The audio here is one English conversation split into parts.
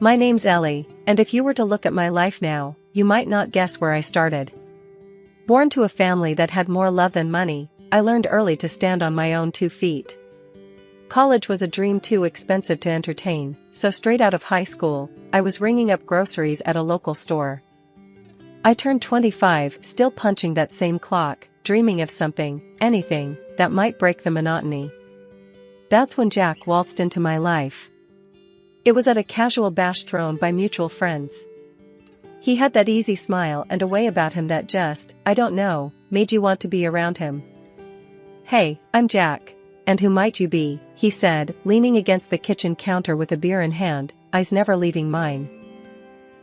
My name's Ellie, and if you were to look at my life now, you might not guess where I started. Born to a family that had more love than money, I learned early to stand on my own 2 feet. College was a dream too expensive to entertain, so straight out of high school, I was ringing up groceries at a local store. I turned 25, still punching that same clock, dreaming of something, anything, that might break the monotony. That's when Jack waltzed into my life. It was at a casual bash thrown by mutual friends. He had that easy smile and a way about him that just, I don't know, made you want to be around him. "Hey, I'm Jack. And who might you be?" he said, leaning against the kitchen counter with a beer in hand, eyes never leaving mine.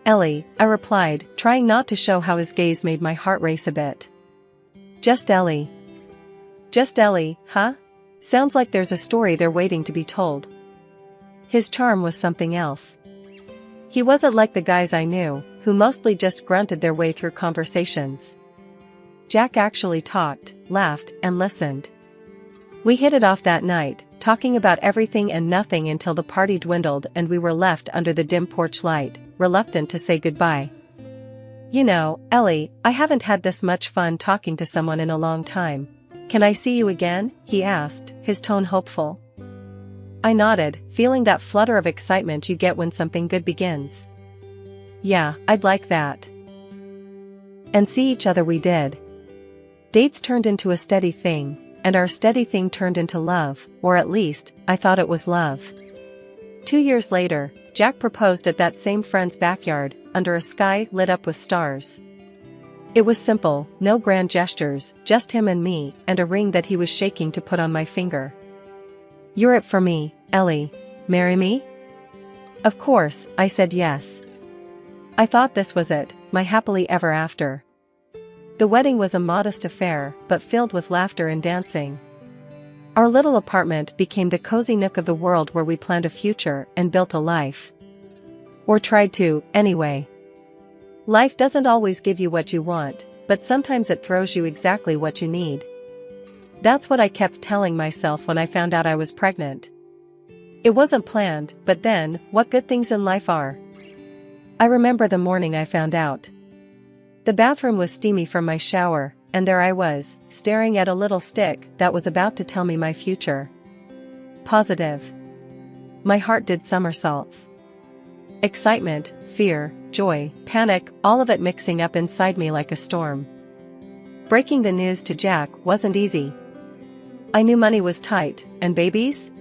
"Ellie," I replied, trying not to show how his gaze made my heart race a bit. "Just Ellie." "Just Ellie, huh? Sounds like there's a story there waiting to be told." His charm was something else. He wasn't like the guys I knew, who mostly just grunted their way through conversations. Jack actually talked, laughed, and listened. We hit it off that night, talking about everything and nothing until the party dwindled and we were left under the dim porch light, reluctant to say goodbye. "You know, Ellie, I haven't had this much fun talking to someone in a long time. Can I see you again?" he asked, his tone hopeful. I nodded, feeling that flutter of excitement you get when something good begins. "Yeah, I'd like that." And see each other we did. Dates turned into a steady thing, and our steady thing turned into love, or at least, I thought it was love. 2 years later, Jack proposed at that same friend's backyard, under a sky lit up with stars. It was simple, no grand gestures, just him and me, and a ring that he was shaking to put on my finger. "You're it for me, Ellie. Marry me?" Of course, I said yes. I thought this was it, my happily ever after. The wedding was a modest affair, but filled with laughter and dancing. Our little apartment became the cozy nook of the world where we planned a future and built a life. Or tried to, anyway. Life doesn't always give you what you want, but sometimes it throws you exactly what you need. That's what I kept telling myself when I found out I was pregnant. It wasn't planned, but then, what good things in life are. I remember the morning I found out. The bathroom was steamy from my shower, and there I was, staring at a little stick that was about to tell me my future. Positive. My heart did somersaults. Excitement, fear, joy, panic, all of it mixing up inside me like a storm. Breaking the news to Jack wasn't easy. I knew money was tight, and babies?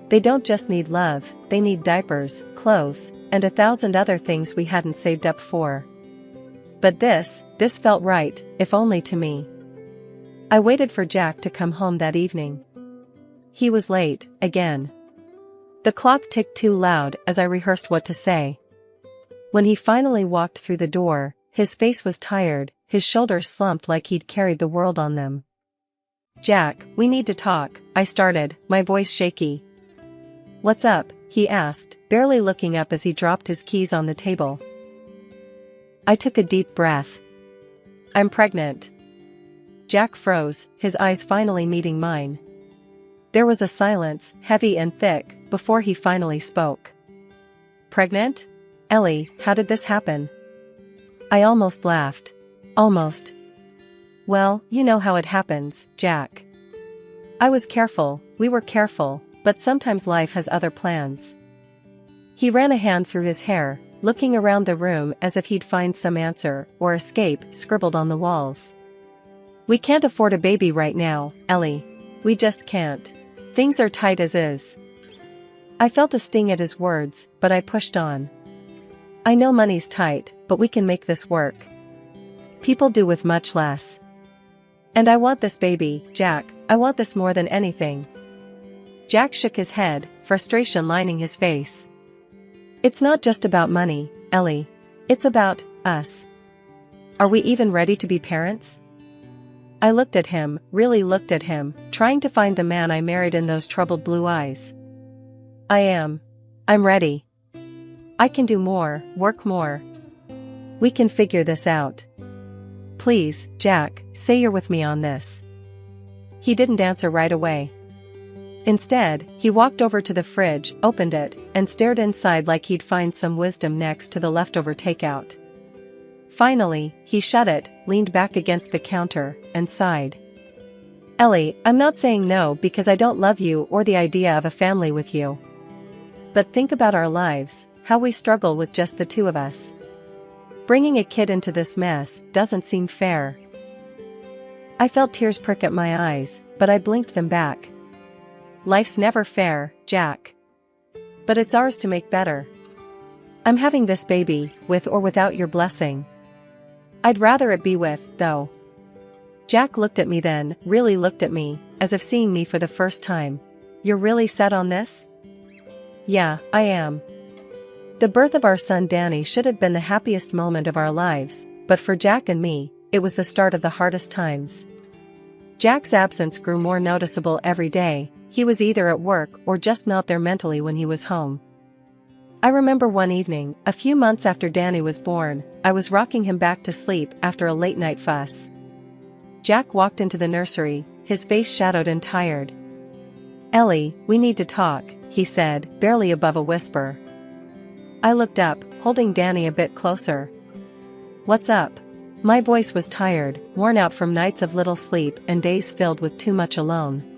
They don't just need love, they need diapers, clothes, and 1,000 other things we hadn't saved up for. But this felt right, if only to me. I waited for Jack to come home that evening. He was late, again. The clock ticked too loud as I rehearsed what to say. When he finally walked through the door, his face was tired, his shoulders slumped like he'd carried the world on them. "Jack, we need to talk," I started, my voice shaky. "What's up?" he asked, barely looking up as he dropped his keys on the table. I took a deep breath. "I'm pregnant." Jack froze, his eyes finally meeting mine. There was a silence, heavy and thick, before he finally spoke. "Pregnant? Ellie, how did this happen?" I almost laughed. Almost. "Well, you know how it happens, Jack. I was careful, we were careful, but sometimes life has other plans." He ran a hand through his hair, looking around the room as if he'd find some answer, or escape, scribbled on the walls. "We can't afford a baby right now, Ellie. We just can't. Things are tight as is." I felt a sting at his words, but I pushed on. "I know money's tight, but we can make this work. People do with much less. And I want this baby, Jack, I want this more than anything." Jack shook his head, frustration lining his face. "It's not just about money, Ellie. It's about us. Are we even ready to be parents?" I looked at him, really looked at him, trying to find the man I married in those troubled blue eyes. "I am. I'm ready. I can do more, work more. We can figure this out. Please, Jack, say you're with me on this." He didn't answer right away. Instead, he walked over to the fridge, opened it, and stared inside like he'd find some wisdom next to the leftover takeout. Finally, he shut it, leaned back against the counter, and sighed. Ellie, I'm not saying no because I don't love you or the idea of a family with you. But think about our lives, how we struggle with just the two of us. Bringing a kid into this mess doesn't seem fair. I felt tears prick at my eyes, but I blinked them back. Life's never fair, Jack. But it's ours to make better. I'm having this baby, with or without your blessing. I'd rather it be with, though. Jack looked at me then, really looked at me, as if seeing me for the first time. You're really set on this? Yeah, I am. The birth of our son Danny should have been the happiest moment of our lives, but for Jack and me, it was the start of the hardest times. Jack's absence grew more noticeable every day. He was either at work or just not there mentally when he was home. I remember one evening, a few months after Danny was born, I was rocking him back to sleep after a late-night fuss. Jack walked into the nursery, his face shadowed and tired. Ellie, we need to talk, he said, barely above a whisper. I looked up, holding Danny a bit closer. What's up? My voice was tired, worn out from nights of little sleep and days filled with too much alone.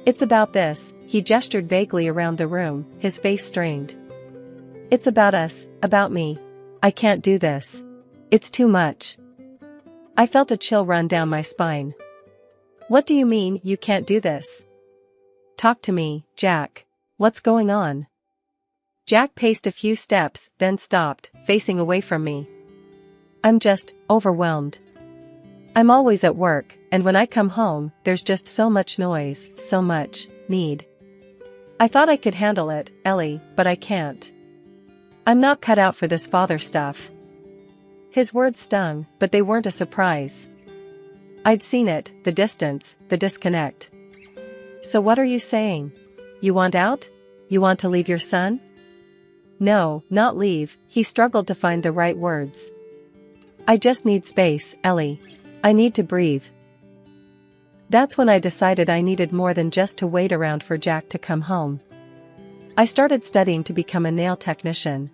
It's about this, he gestured vaguely around the room, his face strained. It's about us, about me. I can't do this. It's too much. I felt a chill run down my spine. What do you mean, you can't do this? Talk to me, Jack. What's going on? Jack paced a few steps, then stopped, facing away from me. I'm just overwhelmed. I'm always at work, and when I come home, there's just so much noise, so much need. I thought I could handle it, Ellie, but I can't. I'm not cut out for this father stuff. His words stung, but they weren't a surprise. I'd seen it, the distance, the disconnect. So what are you saying? You want out? You want to leave your son? No, not leave, he struggled to find the right words. I just need space, Ellie. I need to breathe. That's when I decided I needed more than just to wait around for Jack to come home. I started studying to become a nail technician.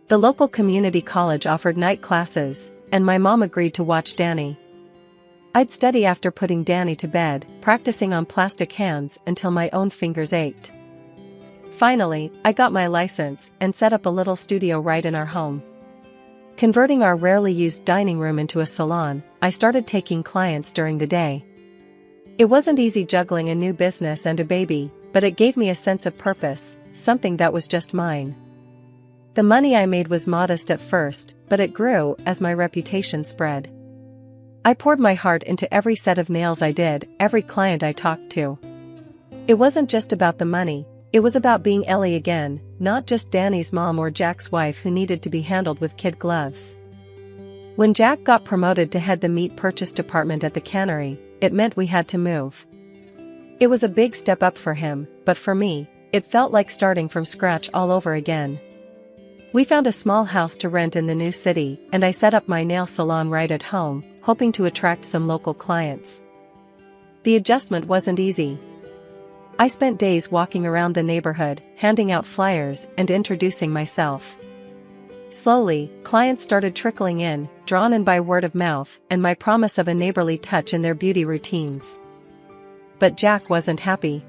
The local community college offered night classes, and my mom agreed to watch Danny. I'd study after putting Danny to bed, practicing on plastic hands until my own fingers ached. Finally, I got my license and set up a little studio right in our home. Converting our rarely used dining room into a salon, I started taking clients during the day. It wasn't easy juggling a new business and a baby, but it gave me a sense of purpose, something that was just mine. The money I made was modest at first, but it grew as my reputation spread. I poured my heart into every set of nails I did, every client I talked to. It wasn't just about the money, it was about being Ellie again, not just Danny's mom or Jack's wife who needed to be handled with kid gloves. When Jack got promoted to head the meat purchase department at the cannery, it meant we had to move. It was a big step up for him, but for me, it felt like starting from scratch all over again. We found a small house to rent in the new city, and I set up my nail salon right at home, hoping to attract some local clients. The adjustment wasn't easy. I spent days walking around the neighborhood, handing out flyers and introducing myself. Slowly, clients started trickling in, drawn in by word of mouth and my promise of a neighborly touch in their beauty routines. But Jack wasn't happy.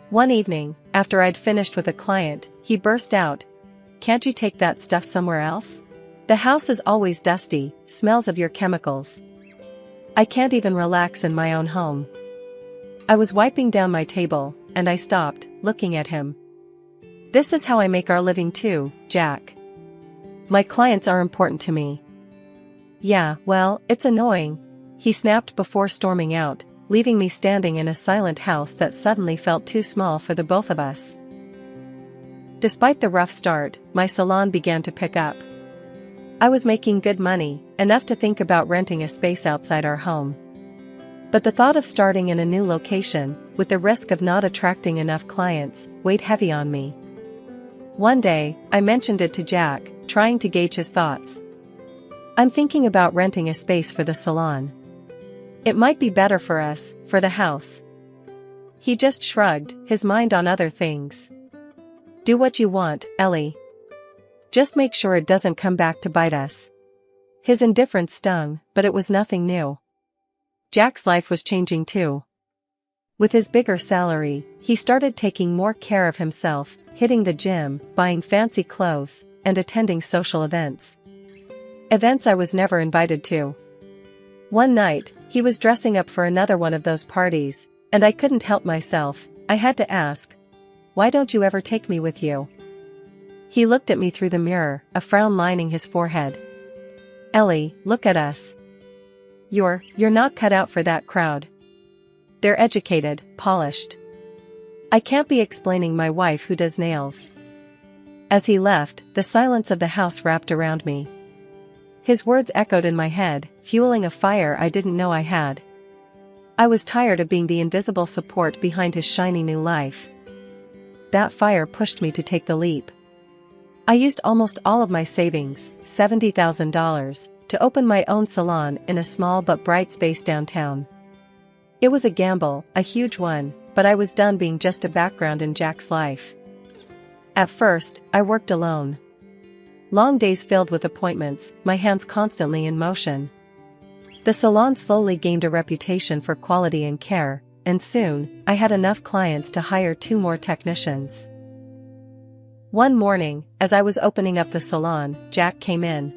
One evening, after I'd finished with a client, he burst out, "Can't you take that stuff somewhere else? The house is always dusty, smells of your chemicals. I can't even relax in my own home." I was wiping down my table, and I stopped, looking at him. "This is how I make our living too, Jack. My clients are important to me." "Yeah, well, it's annoying," he snapped before storming out, leaving me standing in a silent house that suddenly felt too small for the both of us. Despite the rough start, my salon began to pick up. I was making good money, enough to think about renting a space outside our home. But the thought of starting in a new location, with the risk of not attracting enough clients, weighed heavy on me. One day, I mentioned it to Jack, trying to gauge his thoughts. "I'm thinking about renting a space for the salon. It might be better for us, for the house." He just shrugged, his mind on other things. Do what you want, Ellie. Just make sure it doesn't come back to bite us. His indifference stung, but it was nothing new. Jack's life was changing too. With his bigger salary, he started taking more care of himself, hitting the gym, buying fancy clothes, and attending social events. Events I was never invited to. One night, he was dressing up for another one of those parties, and I couldn't help myself. I had to ask, "Why don't you ever take me with you?" He looked at me through the mirror, a frown lining his forehead. "Ellie, look at us. You're not cut out for that crowd. They're educated, polished. I can't be explaining my wife who does nails." As he left, the silence of the house wrapped around me. His words echoed in my head, fueling a fire I didn't know I had. I was tired of being the invisible support behind his shiny new life. That fire pushed me to take the leap. I used almost all of my savings, $70,000, to open my own salon in a small but bright space downtown. It was a gamble, a huge one, but I was done being just a background in Jack's life. At first, I worked alone. Long days filled with appointments, my hands constantly in motion. The salon slowly gained a reputation for quality and care, and soon, I had enough clients to hire 2 more technicians. One morning, as I was opening up the salon, Jack came in.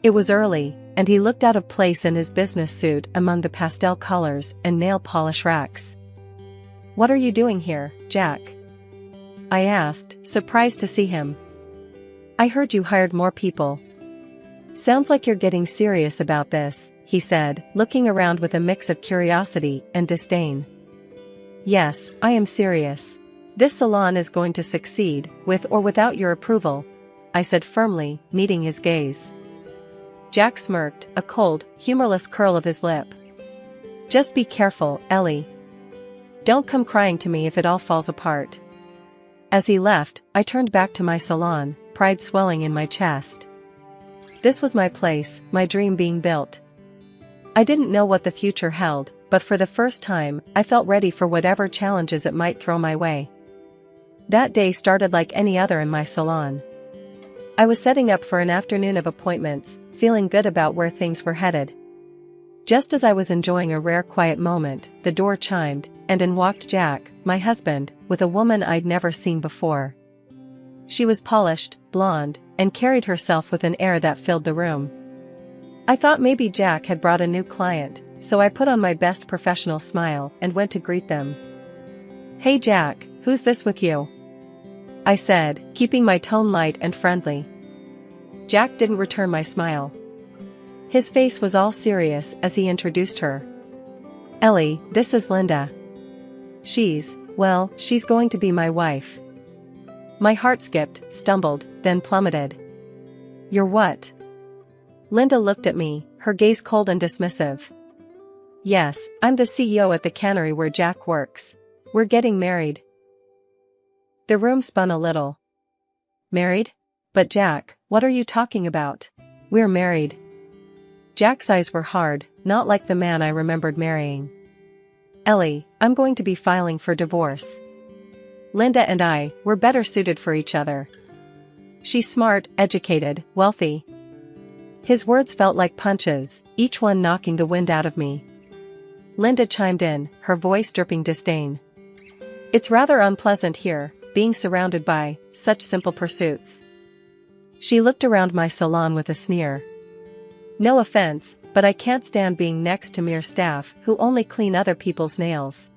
It was early, and he looked out of place in his business suit among the pastel colors and nail polish racks. "What are you doing here, Jack?" I asked, surprised to see him. "I heard you hired more people." "Sounds like you're getting serious about this," he said, looking around with a mix of curiosity and disdain. "Yes, I am serious. This salon is going to succeed, with or without your approval," I said firmly, meeting his gaze. Jack smirked, a cold, humorless curl of his lip. "Just be careful, Ellie. Don't come crying to me if it all falls apart." As he left, I turned back to my salon, pride swelling in my chest. This was my place, my dream being built. I didn't know what the future held, but for the first time, I felt ready for whatever challenges it might throw my way. That day started like any other in my salon. I was setting up for an afternoon of appointments, feeling good about where things were headed. Just as I was enjoying a rare quiet moment, the door chimed, and in walked Jack, my husband, with a woman I'd never seen before. She was polished, blonde, and carried herself with an air that filled the room. I thought maybe Jack had brought a new client, so I put on my best professional smile and went to greet them. "Hey Jack, who's this with you?" I said, keeping my tone light and friendly. Jack didn't return my smile. His face was all serious as he introduced her. "Ellie, this is Linda. She's going to be my wife." My heart skipped, stumbled, then plummeted. "You're what?" Linda looked at me, her gaze cold and dismissive. "Yes, I'm the CEO at the cannery where Jack works. We're getting married." The room spun a little. "Married? But Jack, what are you talking about? We're married." Jack's eyes were hard, not like the man I remembered marrying. "Ellie, I'm going to be filing for divorce. Linda and I, we're better suited for each other. She's smart, educated, wealthy." His words felt like punches, each one knocking the wind out of me. Linda chimed in, her voice dripping disdain. "It's rather unpleasant here, being surrounded by such simple pursuits." She looked around my salon with a sneer. "No offense, but I can't stand being next to mere staff who only clean other people's nails."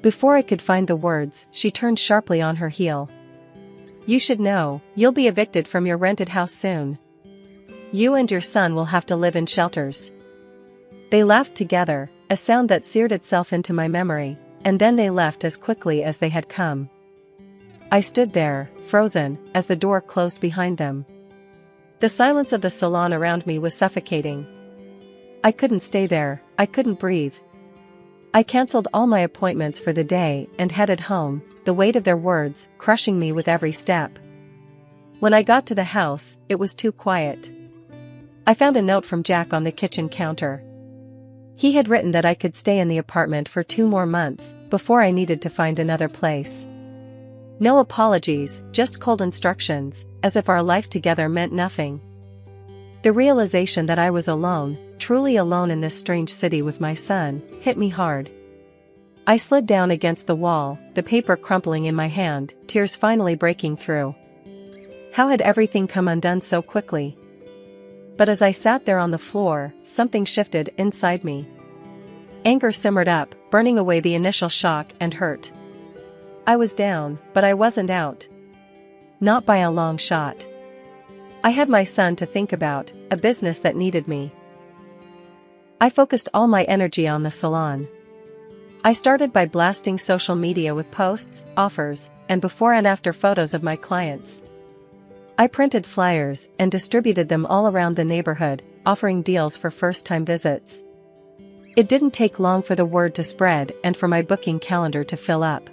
Before I could find the words, she turned sharply on her heel. "You should know, you'll be evicted from your rented house soon. You and your son will have to live in shelters." They laughed together, a sound that seared itself into my memory, and then they left as quickly as they had come. I stood there, frozen, as the door closed behind them. The silence of the salon around me was suffocating. I couldn't stay there, I couldn't breathe. I cancelled all my appointments for the day and headed home, the weight of their words crushing me with every step. When I got to the house, it was too quiet. I found a note from Jack on the kitchen counter. He had written that I could stay in the apartment for 2 more months, before I needed to find another place. No apologies, just cold instructions, as if our life together meant nothing. The realization that I was alone, truly alone in this strange city with my son, hit me hard. I slid down against the wall, the paper crumpling in my hand, tears finally breaking through. How had everything come undone so quickly? But as I sat there on the floor, something shifted inside me. Anger simmered up, burning away the initial shock and hurt. I was down, but I wasn't out. Not by a long shot. I had my son to think about, a business that needed me. I focused all my energy on the salon. I started by blasting social media with posts, offers, and before and after photos of my clients. I printed flyers and distributed them all around the neighborhood, offering deals for first-time visits. It didn't take long for the word to spread and for my booking calendar to fill up.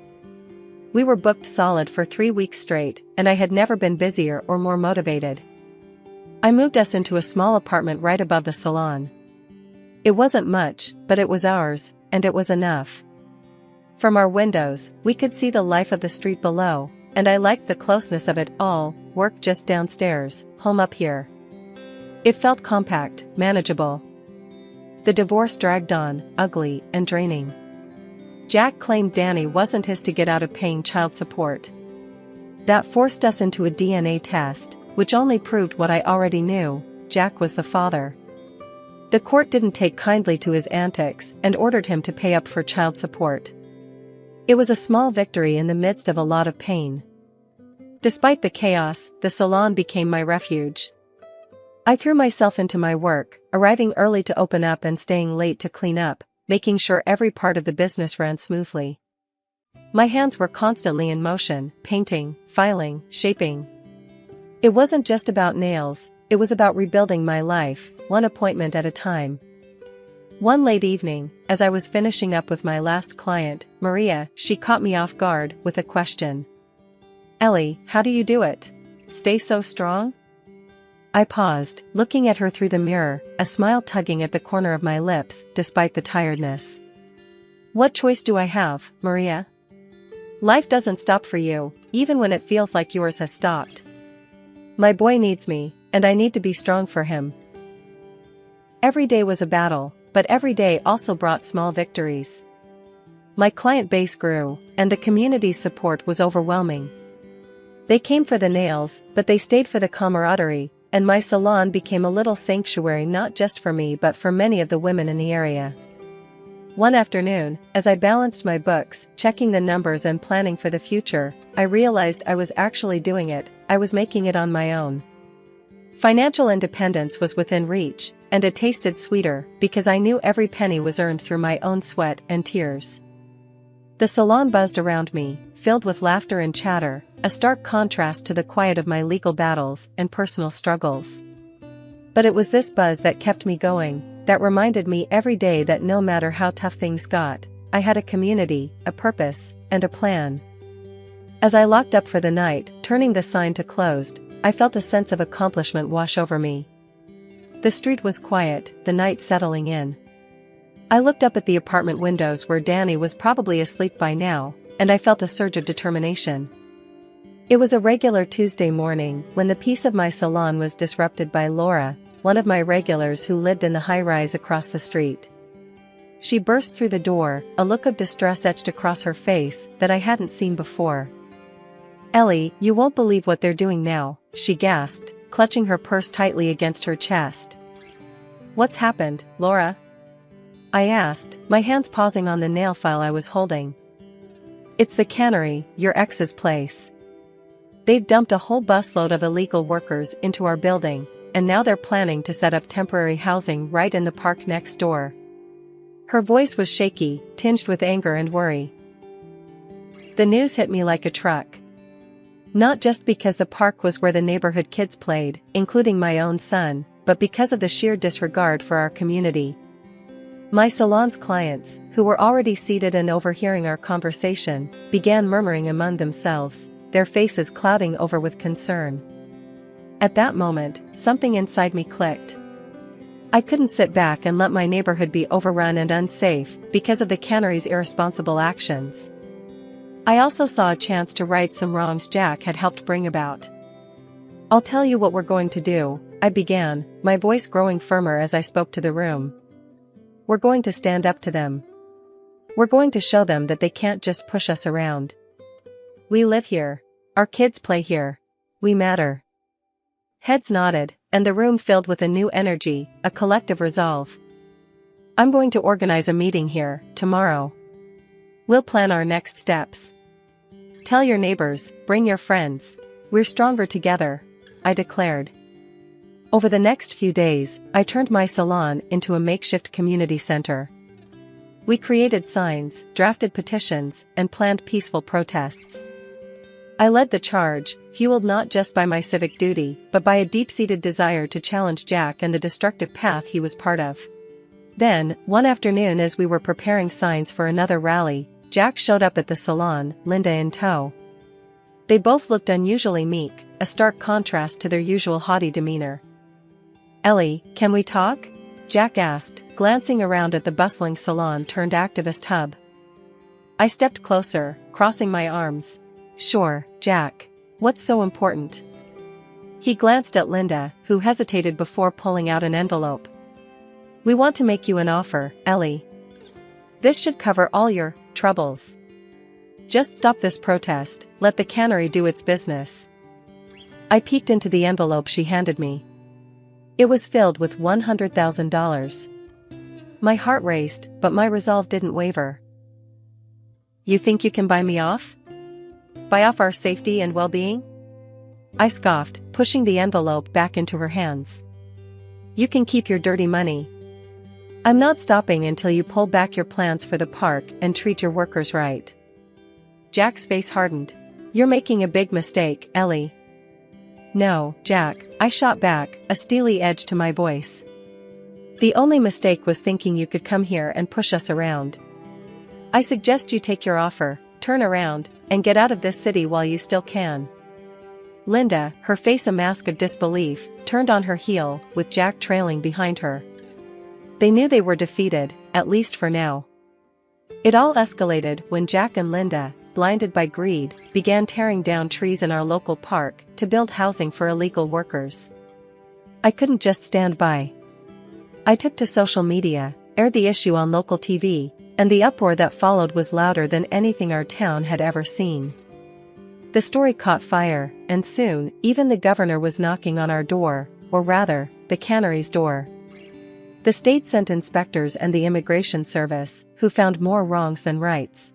We were booked solid for 3 weeks straight, and I had never been busier or more motivated. I moved us into a small apartment right above the salon. It wasn't much, but it was ours, and it was enough. From our windows, we could see the life of the street below, and I liked the closeness of it all, work just downstairs, home up here. It felt compact, manageable. The divorce dragged on, ugly and draining. Jack claimed Danny wasn't his to get out of paying child support. That forced us into a DNA test, which only proved what I already knew: Jack was the father. The court didn't take kindly to his antics and ordered him to pay up for child support. It was a small victory in the midst of a lot of pain. Despite the chaos, the salon became my refuge. I threw myself into my work, arriving early to open up and staying late to clean up, making sure every part of the business ran smoothly. My hands were constantly in motion, painting, filing, shaping. It wasn't just about nails, it was about rebuilding my life, one appointment at a time. One late evening, as I was finishing up with my last client, Maria, she caught me off guard with a question. "Ellie, how do you do it? Stay so strong?" I paused, looking at her through the mirror, a smile tugging at the corner of my lips, despite the tiredness. "What choice do I have, Maria? Life doesn't stop for you, even when it feels like yours has stopped. My boy needs me, and I need to be strong for him." Every day was a battle, but every day also brought small victories. My client base grew, and the community's support was overwhelming. They came for the nails, but they stayed for the camaraderie, and my salon became a little sanctuary not just for me but for many of the women in the area. One afternoon, as I balanced my books, checking the numbers and planning for the future, I realized I was actually doing it. I was making it on my own. Financial independence was within reach, and it tasted sweeter, because I knew every penny was earned through my own sweat and tears. The salon buzzed around me, filled with laughter and chatter, a stark contrast to the quiet of my legal battles and personal struggles. But it was this buzz that kept me going, that reminded me every day that no matter how tough things got, I had a community, a purpose, and a plan. As I locked up for the night, turning the sign to closed, I felt a sense of accomplishment wash over me. The street was quiet, the night settling in. I looked up at the apartment windows where Danny was probably asleep by now, and I felt a surge of determination. It was a regular Tuesday morning when the peace of my salon was disrupted by Laura, one of my regulars who lived in the high-rise across the street. She burst through the door, a look of distress etched across her face that I hadn't seen before. "Ellie, you won't believe what they're doing now," she gasped, clutching her purse tightly against her chest. "What's happened, Laura?" I asked, my hands pausing on the nail file I was holding. "It's the cannery, your ex's place. They've dumped a whole busload of illegal workers into our building, and now they're planning to set up temporary housing right in the park next door." Her voice was shaky, tinged with anger and worry. The news hit me like a truck. Not just because the park was where the neighborhood kids played, including my own son, but because of the sheer disregard for our community. My salon's clients, who were already seated and overhearing our conversation, began murmuring among themselves, their faces clouding over with concern. At that moment, something inside me clicked. I couldn't sit back and let my neighborhood be overrun and unsafe because of the cannery's irresponsible actions. I also saw a chance to right some wrongs Jack had helped bring about. "I'll tell you what we're going to do," I began, my voice growing firmer as I spoke to the room. "We're going to stand up to them. We're going to show them that they can't just push us around. We live here. Our kids play here. We matter." Heads nodded, and the room filled with a new energy, a collective resolve. "I'm going to organize a meeting here, tomorrow. We'll plan our next steps. Tell your neighbors, bring your friends. We're stronger together," I declared. Over the next few days, I turned my salon into a makeshift community center. We created signs, drafted petitions, and planned peaceful protests. I led the charge, fueled not just by my civic duty, but by a deep-seated desire to challenge Jack and the destructive path he was part of. Then, one afternoon as we were preparing signs for another rally, Jack showed up at the salon, Linda in tow. They both looked unusually meek, a stark contrast to their usual haughty demeanor. "Ellie, can we talk?" Jack asked, glancing around at the bustling salon-turned-activist hub. I stepped closer, crossing my arms. "Sure, Jack. What's so important?" He glanced at Linda, who hesitated before pulling out an envelope. "We want to make you an offer, Ellie. This should cover all your troubles. Just stop this protest, let the cannery do its business." I peeked into the envelope she handed me. It was filled with $100,000. My heart raced, but my resolve didn't waver. "You think you can buy me off? Buy off our safety and well-being?" I scoffed, pushing the envelope back into her hands. "You can keep your dirty money. I'm not stopping until you pull back your plans for the park and treat your workers right." Jack's face hardened. "You're making a big mistake, Ellie." "No, Jack," I shot back, a steely edge to my voice. "The only mistake was thinking you could come here and push us around. I suggest you take your offer, turn around, and get out of this city while you still can." Linda, her face a mask of disbelief, turned on her heel, with Jack trailing behind her. They knew they were defeated, at least for now. It all escalated when Jack and Linda, blinded by greed, began tearing down trees in our local park to build housing for illegal workers. I couldn't just stand by. I took to social media, aired the issue on local TV, and the uproar that followed was louder than anything our town had ever seen. The story caught fire, and soon, even the governor was knocking on our door, or rather, the cannery's door. The state sent inspectors and the immigration service, who found more wrongs than rights.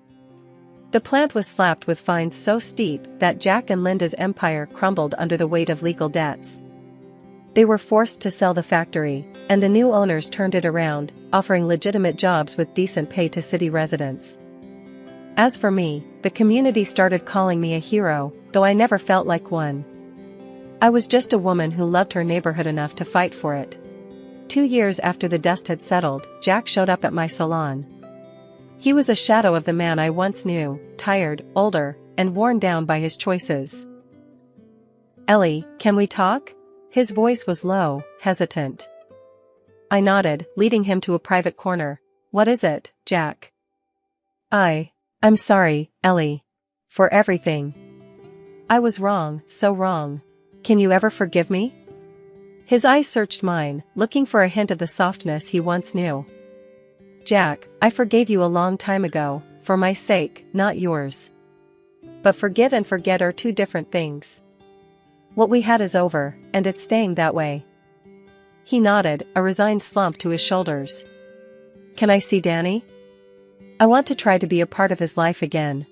The plant was slapped with fines so steep that Jack and Linda's empire crumbled under the weight of legal debts. They were forced to sell the factory, and the new owners turned it around, offering legitimate jobs with decent pay to city residents. As for me, the community started calling me a hero, though I never felt like one. I was just a woman who loved her neighborhood enough to fight for it. 2 years after the dust had settled, Jack showed up at my salon. He was a shadow of the man I once knew, tired, older, and worn down by his choices. "Ellie, can we talk?" His voice was low, hesitant. I nodded, leading him to a private corner. "What is it, Jack?" I'm sorry, Ellie. For everything. I was wrong, so wrong. Can you ever forgive me?" His eyes searched mine, looking for a hint of the softness he once knew. "Jack, I forgave you a long time ago, for my sake, not yours. But forgive and forget are two different things. What we had is over, and it's staying that way." He nodded, a resigned slump to his shoulders. "Can I see Danny? I want to try to be a part of his life again."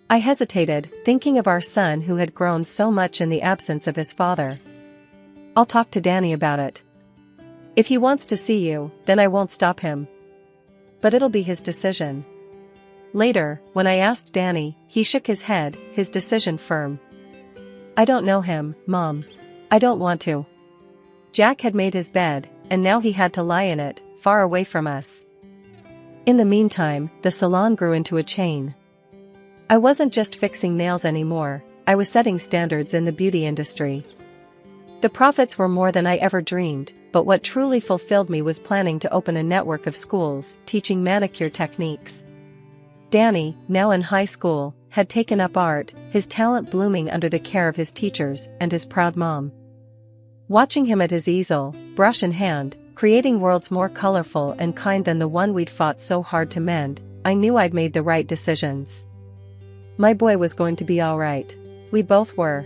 I hesitated, thinking of our son who had grown so much in the absence of his father. "I'll talk to Danny about it. If he wants to see you, then I won't stop him. But it'll be his decision." Later, when I asked Danny, he shook his head, his decision firm. "I don't know him, Mom. I don't want to." Jack had made his bed, and now he had to lie in it, far away from us. In the meantime, the salon grew into a chain. I wasn't just fixing nails anymore, I was setting standards in the beauty industry. The profits were more than I ever dreamed, but what truly fulfilled me was planning to open a network of schools teaching manicure techniques. Danny, now in high school, had taken up art, his talent blooming under the care of his teachers and his proud mom. Watching him at his easel, brush in hand, creating worlds more colorful and kind than the one we'd fought so hard to mend, I knew I'd made the right decisions. My boy was going to be all right. We both were.